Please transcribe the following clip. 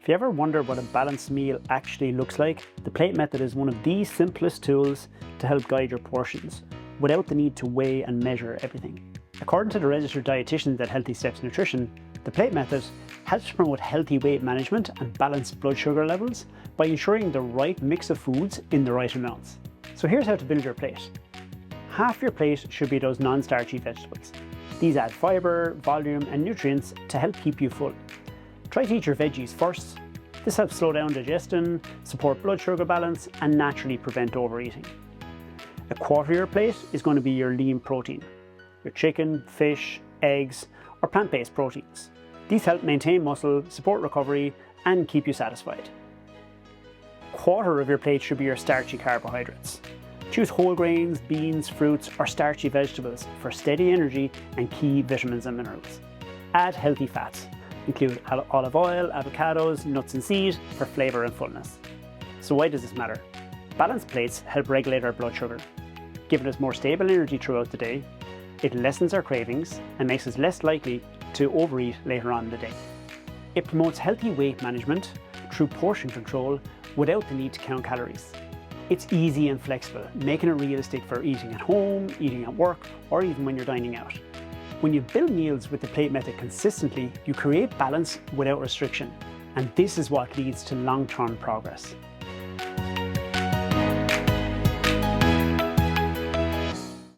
If you ever wonder what a balanced meal actually looks like, the plate method is one of the simplest tools to help guide your portions without the need to weigh and measure everything. According to the registered dietitians at Healthy Steps Nutrition, the plate method helps promote healthy weight management and balanced blood sugar levels by ensuring the right mix of foods in the right amounts. So here's how to build your plate. Half your plate should be those non-starchy vegetables. These add fibre, volume and nutrients to help keep you full. Try to eat your veggies first. This helps slow down digestion, support blood sugar balance and naturally prevent overeating. A quarter of your plate is going to be your lean protein, your chicken, fish, eggs or plant-based proteins. These help maintain muscle, support recovery and keep you satisfied. A quarter of your plate should be your starchy carbohydrates. Choose whole grains, beans, fruits or starchy vegetables for steady energy and key vitamins and minerals. Add healthy fats. Include olive oil, avocados, nuts and seeds for flavour and fullness. So why does this matter? Balanced plates help regulate our blood sugar, giving us more stable energy throughout the day. It lessens our cravings and makes us less likely to overeat later on in the day. It promotes healthy weight management through portion control without the need to count calories. It's easy and flexible, making it realistic for eating at home, eating at work, or even when you're dining out. When you build meals with the plate method consistently, you create balance without restriction, and this is what leads to long-term progress.